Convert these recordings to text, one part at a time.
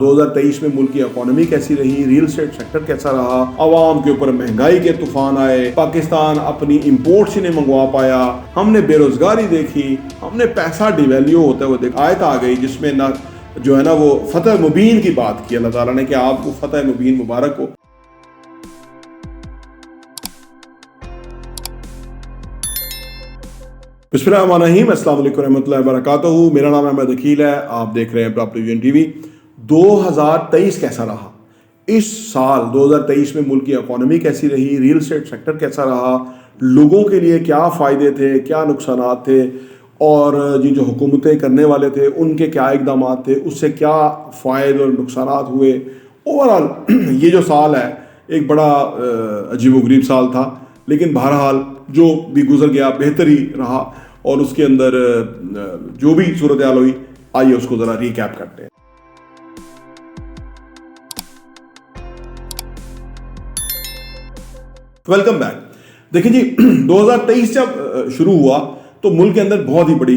2023 में मुल्क की इकोनॉमी कैसी रही, रियल एस्टेट सेक्टर कैसा रहा, आवाम के ऊपर महंगाई के तूफान आए, पाकिस्तान अपनी इंपोर्ट्स ही नहीं मंगवा पाया, हमने बेरोजगारी देखी, हमने पैसा डिवैल्यू होते हुए देखा। आयत आ गई जिसमें ना जो है ना वो फतह मुबीन की बात की अल्लाह ताला ने कि आपको फतह मुबीन मुबारक हो। बिस्मिल्लाहिर्रहमानिर्रहीम, अस्सलाम वालेकुम रहमतुल्लाहि व बरकातहू। मेरा नाम अहमद अकील है, आप देख रहे हैं प्रॉपर्टी विजन टीवी। 2023 कैसा रहा? इस साल 2023 में मुल्क की इकोनॉमी कैसी रही, रियल एस्टेट सेक्टर कैसा रहा, लोगों के लिए क्या फ़ायदे थे, क्या नुकसान थे, और ये जो हुकूमतें करने वाले थे उनके क्या इकदाम थे, उससे क्या फ़ायदे और नुकसान हुए। ओवरऑल ये जो साल है एक बड़ा अजीबोगरीब साल था, लेकिन बहरहाल जो भी गुजर गया बेहतर ही रहा। और उसके अंदर जो भी सूरत हाल हुई, आइए उसको ज़रा रिकैप करते हैं। Welcome back. देखिए जी, 2023 जब शुरू हुआ तो मुल्क के अंदर बहुत ही बड़ी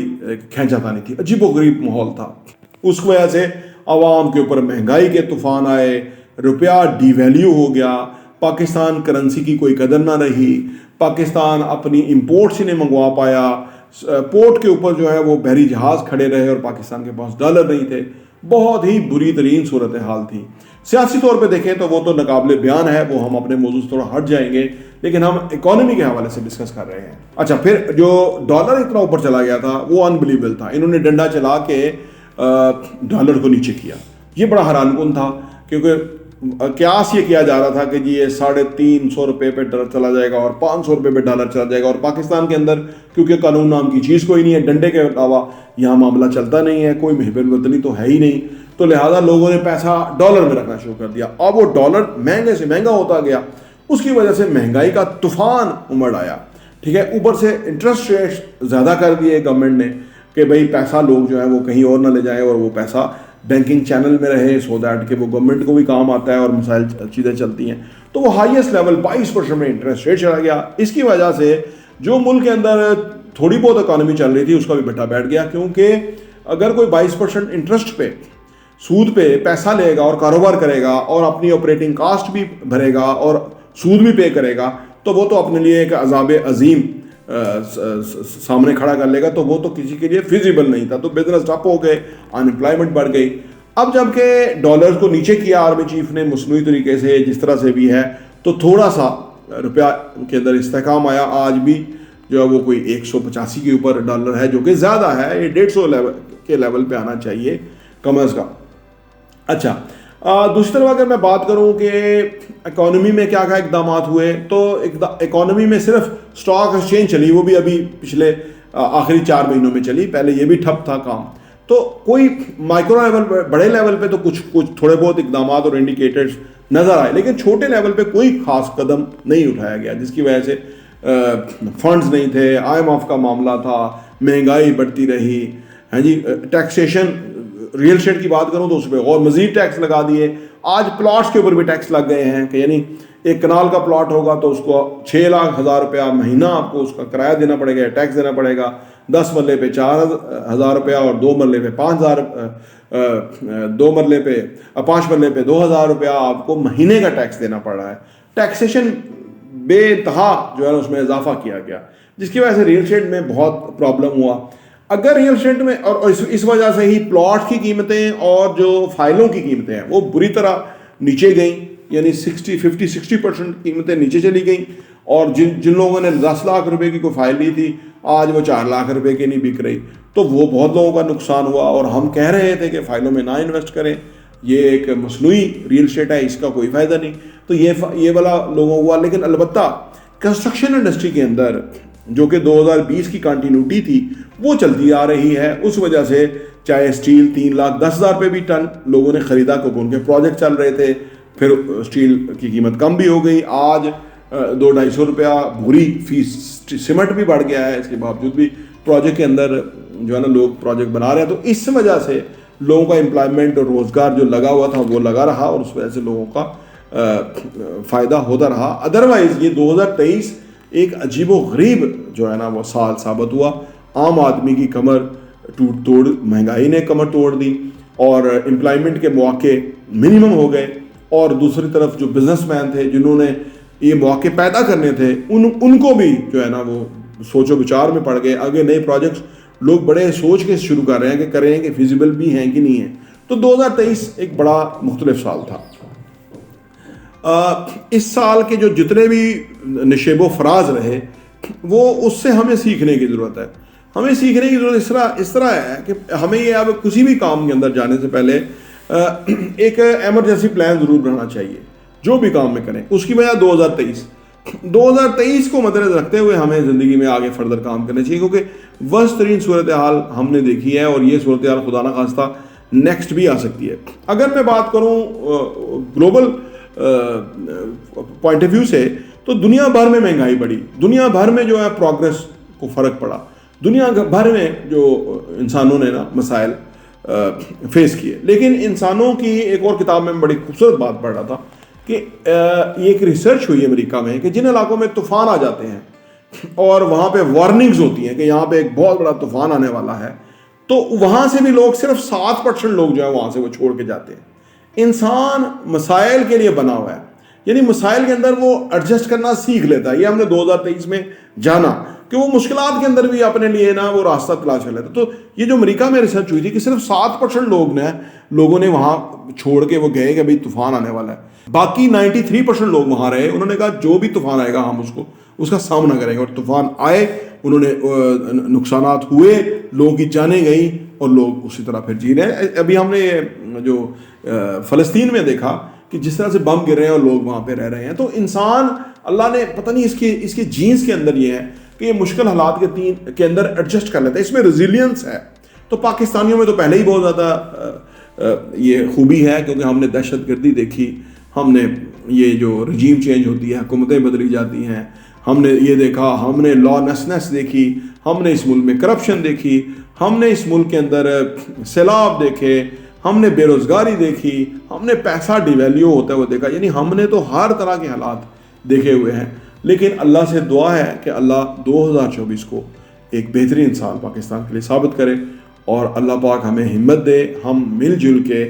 खींचातानी थी, अजीबोगरीब माहौल था। उस वजह से आवाम के ऊपर महंगाई के तूफान आए, रुपया डिवैल्यू हो गया, पाकिस्तान करेंसी की कोई कदर ना रही, पाकिस्तान अपनी इंपोर्ट्स ही नहीं मंगवा पाया, पोर्ट के ऊपर जो है वो बहरी जहाज़ खड़े रहे और पाकिस्तान के पास डॉलर नहीं थे। बहुत ही बुरी तरीन सूरत हाल थी। सियासी तौर पे देखें तो वो तो नाकाबिले बयान है, वो हम अपने मौजूद थोड़ा हट जाएंगे, लेकिन हम इकोनॉमी के हवाले से डिस्कस कर रहे हैं। अच्छा, फिर जो डॉलर इतना ऊपर चला गया था वो अनबिलीवेबल था। इन्होंने डंडा चला के डॉलर को नीचे किया। ये बड़ा हैरानकुन था, क्योंकि क्यास ये किया जा रहा था कि जी ये 350 रुपये पे डॉलर चला जाएगा और 500 रुपये पे डॉलर चला जाएगा। और पाकिस्तान के अंदर क्योंकि कानून नाम की चीज़ कोई नहीं है, डंडे के अलावा यहाँ मामला चलता नहीं है, कोई महबूब वतनी तो है ही नहीं, तो लिहाजा लोगों ने पैसा डॉलर में रखना शुरू कर दिया। अब वो डॉलर महंगे से महंगा होता गया, उसकी वजह से महंगाई का तूफान उमड़ आया। ठीक है, ऊपर से इंटरेस्ट रेट ज़्यादा कर दिए गवर्नमेंट ने कि भाई पैसा लोग जो है वो कहीं और ना ले जाएं और वो पैसा बैंकिंग चैनल में रहे, सो दैट कि वो गवर्नमेंट को भी काम आता है और मसाइल चीज़ें चलती हैं। तो वो हाईएस्ट लेवल 22% में इंटरेस्ट रेट चला गया। इसकी वजह से जो मुल्क के अंदर थोड़ी बहुत इकॉनमी चल रही थी उसका भी बेटा बैठ गया, क्योंकि अगर कोई 22% इंटरेस्ट पे, सूद पे पैसा लेगा और कारोबार करेगा और अपनी ऑपरेटिंग कास्ट भी भरेगा और सूद भी पे करेगा, तो वो तो अपने लिए एक अजाब अजीम सामने खड़ा कर लेगा। तो वो तो किसी के लिए फिजिबल नहीं था। तो बिजनेस ठप हो गए, अनएम्प्लॉयमेंट बढ़ गई। अब जबकि डॉलर को नीचे किया आर्मी चीफ ने मसनूई तरीके से, जिस तरह से भी है, तो थोड़ा सा रुपया के अंदर इस्तेहकाम आया। आज भी जो है वो कोई 185 के ऊपर डॉलर है, जो कि ज़्यादा है। ये 150 के लेवल पे आना चाहिए कम अज़ कम। अच्छा, दूसरी तरफ अगर मैं बात करूं कि इकोनॉमी में क्या क्या इकदाम हुए, तो इकोनॉमी में सिर्फ स्टॉक एक्सचेंज चली, वो भी अभी पिछले आखिरी 4 महीनों में चली, पहले ये भी ठप था काम। तो कोई माइक्रो लेवल पर, बड़े लेवल पे तो कुछ थोड़े बहुत इकदाम और इंडिकेटर्स नज़र आए, लेकिन छोटे लेवल पे कोई खास कदम नहीं उठाया गया, जिसकी वजह से फंड्स नहीं थे, IMF का मामला था, महंगाई बढ़ती रही। हाँ जी, टैक्सेशन, रियल एस्टेट की बात करूं तो उस पर और मजीद टैक्स लगा दिए। आज प्लॉट्स के ऊपर भी टैक्स लग गए हैं कि यानी एक कनाल का प्लॉट होगा तो उसको 6,00,000 रुपया महीना आपको उसका किराया देना पड़ेगा, टैक्स देना पड़ेगा। 10 मरले पे 4,000 रुपया और 2 मरले पे 5,000, 2 मरले पे 5 मरले पे 2,000 रुपया आपको महीने का टैक्स देना पड़ रहा है। टैक्सेशन बेतहा जो है उसमें इजाफा किया गया, जिसकी वजह से रियल एस्टेट में बहुत प्रॉब्लम हुआ। अगर रियल एस्टेट में, और इस वजह से ही प्लॉट की कीमतें और जो फाइलों की कीमतें हैं वो बुरी तरह नीचे गई, यानी 50-60% कीमतें नीचे चली गई। और जिन लोगों ने 10 लाख रुपए की कोई फाइल ली थी, आज वो 4 लाख रुपए की नहीं बिक रही, तो वो बहुत लोगों का नुकसान हुआ। और हम कह रहे थे कि फाइलों में ना इन्वेस्ट करें, ये एक मसनूई रियल एस्टेट है, इसका कोई फ़ायदा नहीं। तो ये वाला लोगों हुआ। लेकिन अलबत्ता कंस्ट्रक्शन इंडस्ट्री के अंदर जो कि 2020 की कंटिन्यूटी थी वो चलती आ रही है। उस वजह से चाहे स्टील 3,10,000 रुपये भी टन लोगों ने ख़रीदा, क्योंकि उनके प्रोजेक्ट चल रहे थे। फिर स्टील की कीमत कम भी हो गई, आज 200-250 रुपया भूरी फीस। सीमेंट भी बढ़ गया है, इसके बावजूद भी प्रोजेक्ट के अंदर जो है ना लोग प्रोजेक्ट बना रहे हैं। तो इस वजह से लोगों का एम्प्लॉयमेंट और रोज़गार जो लगा हुआ था वो लगा रहा, और उस वजह से लोगों का फ़ायदा होता रहा। अदरवाइज़ ये 2023 एक अजीबो गरीब जो है ना वो साल साबित हुआ। आम आदमी की कमर टूट तोड़, महंगाई ने कमर तोड़ दी, और एम्प्लॉयमेंट के मौके मिनिमम हो गए, और दूसरी तरफ जो बिजनेसमैन थे जिन्होंने ये मौके पैदा करने थे उनको भी जो है ना वो सोचो विचार में पड़ गए। आगे नए प्रोजेक्ट्स लोग बड़े सोच के शुरू कर रहे हैं कि करें कि फिजिबल भी हैं कि नहीं है। तो 2023 एक बड़ा मुख्तलिफ साल था। इस साल के जो जितने भी निशेबो फराज रहे वो उससे हमें सीखने की ज़रूरत है। हमें सीखने की ज़रूरत इस तरह है कि हमें ये अब किसी भी काम के अंदर जाने से पहले एक एमरजेंसी प्लान ज़रूर बनाना चाहिए जो भी काम में करें। उसकी वजह 2023 को मद्देनजर रखते हुए हमें ज़िंदगी में आगे फर्दर काम करना चाहिए, क्योंकि वर्स्ट तरीन सूरत हाल हमने देखी है और ये सूरत हाल खुदा ना खास्ता नेक्स्ट भी आ सकती है। अगर मैं बात करूँ ग्लोबल पॉइंट ऑफ व्यू से, तो दुनिया भर में महंगाई बढ़ी, दुनिया भर में जो है प्रोग्रेस को फ़र्क पड़ा, दुनिया भर में जो इंसानों ने ना मसाइल फेस किए। लेकिन इंसानों की एक और किताब में बड़ी खूबसूरत बात पढ़ रहा था कि ये एक रिसर्च हुई अमेरिका में कि जिन इलाकों में तूफ़ान आ जाते हैं और वहाँ पे वार्निंग्स होती हैं कि यहाँ पे एक बहुत बड़ा तूफ़ान आने वाला है, तो वहाँ से भी लोग सिर्फ 7% लोग जो है वहाँ से वो छोड़ के जाते हैं। इंसान मसाइल के लिए बना हुआ है, यानी मसाइल के अंदर वो एडजस्ट करना सीख लेता है। ये हमने 2023 में जाना कि वो मुश्किलात के अंदर भी अपने लिए ना वो रास्ता तलाश कर लेता। तो ये जो अमेरिका में रिसर्च हुई थी कि सिर्फ 7% लोगों ने वहाँ छोड़ के वो गए कि भाई तूफान आने वाला है, बाकी 93% लोग वहाँ रहे। उन्होंने कहा जो भी तूफान आएगा हम उसका सामना करेंगे। और तूफान आए, उन्होंने नुकसानात हुए, लोगों की जानें गई और लोग उसी तरह फिर जी रहे हैं। अभी हमने जो फ़लस्तीन में देखा कि जिस तरह से बम गिर रहे हैं और लोग वहाँ पे रह रहे हैं। तो इंसान, अल्लाह ने पता नहीं इसके जीन्स के अंदर ये है कि ये मुश्किल हालात के अंदर एडजस्ट कर लेता है, इसमें रेजिलियंस है। तो पाकिस्तानियों में तो पहले ही बहुत ज़्यादा ये खूबी है, क्योंकि हमने दहशतगर्दी देखी, हमने ये जो रजीम चेंज होती है, हुकूमतें बदली जाती हैं, हमने ये देखा, हमने लॉलेसनेस देखी, हमने इस मुल्क में करप्शन देखी, हमने इस मुल्क के अंदर सैलाब देखे, हमने बेरोज़गारी देखी, हमने पैसा डिवैल्यू होता हुआ देखा। यानी हमने तो हर तरह के हालात देखे हुए हैं। लेकिन अल्लाह से दुआ है कि अल्लाह 2024 को एक बेहतरीन साल पाकिस्तान के लिए साबित करे और अल्लाह पाक हमें हिम्मत दे, हम मिलजुल के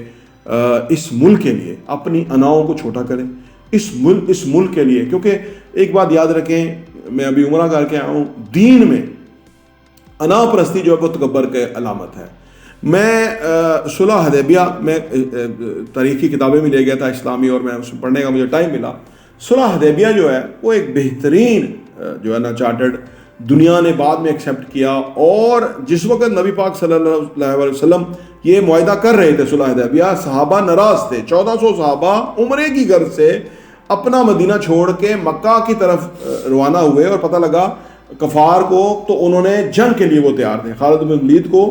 इस मुल्क के लिए अपनी अनाओं को छोटा करें, इस मुल्क के लिए। क्योंकि एक बात याद रखें, मैं अभी उम्रा करके आया हूँ, दीन में अना परस्ती जो है वो तकब्बर के अलामत है। मैं सुलह हदैबिया में तारीख़ की किताबें भी ले गया था इस्लामी, और मैं उसमें पढ़ने का मुझे टाइम मिला। सुलह हदैबिया जो है वो एक बेहतरीन जो है ना चार्टर्ड, दुनिया ने बाद में एक्सेप्ट किया। और जिस वक्त नबी पाक सल्लल्लाहु अलैहि वसल्लम ये मुआहिदा कर रहे थे सुलह हदैबिया, सहाबा नाराज़ थे। 1400 सहाबा उम्रे की गर्ज से अपना मदीना छोड़ के मक्का की तरफ रवाना हुए और पता लगा कफार को, तो उन्होंने जंग के लिए वो तैयार थे। खालिद बिन वलीद को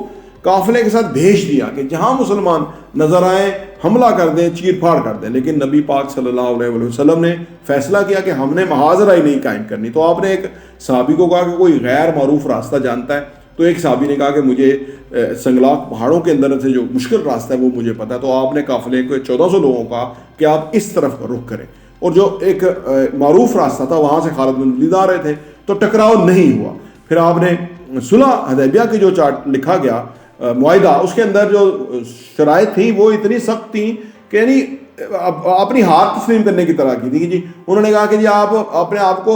काफिले के साथ भेज दिया कि जहां मुसलमान नजर आए हमला कर दें, चीर फाड़ कर दें। लेकिन नबी पाक सल्लल्लाहु अलैहि वसल्लम ने फैसला किया कि हमने महाजरा ही नहीं कायम करनी। तो आपने एक सहाबी को कहा कि कोई गैर मारूफ रास्ता जानता है, तो एक सहाबी ने कहा कि मुझे संगलाक पहाड़ों के अंदर से जो मुश्किल रास्ता है वो मुझे पता है। तो आपने काफिले को 1400 लोगों का कि आप इस तरफ का रुख करें, और जो एक मारूफ रास्ता था वहां से खालिद बिन वलीद आ रहे थे, तो टकराव नहीं हुआ। फिर आपने सुलह हदैबिया की जो चार्ट लिखा गया मुआहिदा, उसके अंदर जो शराइत थी वो इतनी सख्त थी कि यानी अपनी हार तस्लीम करने की तरह की थी कि जी, उन्होंने कहा कि जी आप अपने आप को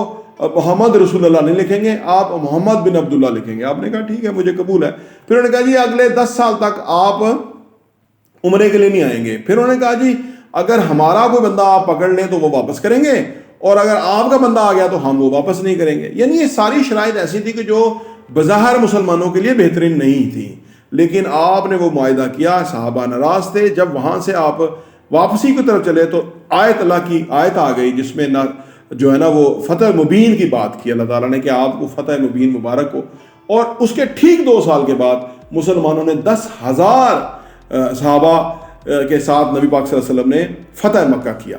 मोहम्मद रसूलुल्लाह नहीं लिखेंगे, आप मोहम्मद बिन अब्दुल्ला लिखेंगे। आपने कहा ठीक है, मुझे कबूल है। फिर उन्होंने कहा जी अगले 10 साल तक आप उम्रे के लिए नहीं आएंगे। फिर उन्होंने कहा जी अगर हमारा कोई बंदा आप पकड़ लें तो वो वापस करेंगे, और अगर आपका बंदा आ गया तो हम वो वापस नहीं करेंगे। यानी ये सारी शराइत ऐसी थी कि जो बज़ाहिर मुसलमानों के लिए बेहतरीन नहीं थी, लेकिन आपने वो मुआहिदा किया। सहाबा नाराज थे। जब वहां से आप वापसी की तरफ चले तो आयत अल्लाह की आयत आ गई जिसमें ना जो है ना वो फतह मुबीन की बात की अल्लाह ताला ने कि आपको फतह मुबीन मुबारक हो। और उसके ठीक 2 साल के बाद मुसलमानों ने 10,000 सहाबा के साथ नबी पाक सल्लल्लाहु अलैहि वसल्लम ने फतह मक्का किया।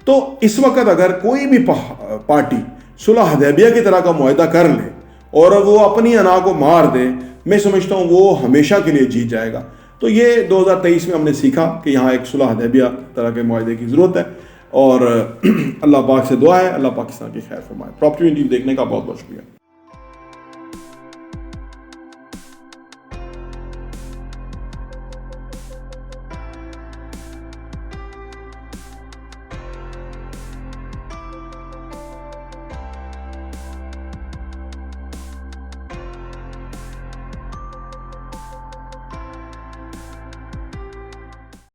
तो इस वक्त अगर कोई भी पार्टी सुलह हदैबिया की तरह का मुआहिदा कर ले और वो अपनी अना को मार दे, मैं समझता हूँ वो हमेशा के लिए जीत जाएगा। तो ये 2023 में हमने सीखा कि यहाँ एक सुलह हदैबिया तरह के मुआहिदे की ज़रूरत है, और अल्लाह पाक से दुआ है अल्लाह पाकिस्तान की खैर फरमाए। प्रॉपर्टी न्यूज़ देखने का बहुत बहुत शुक्रिया।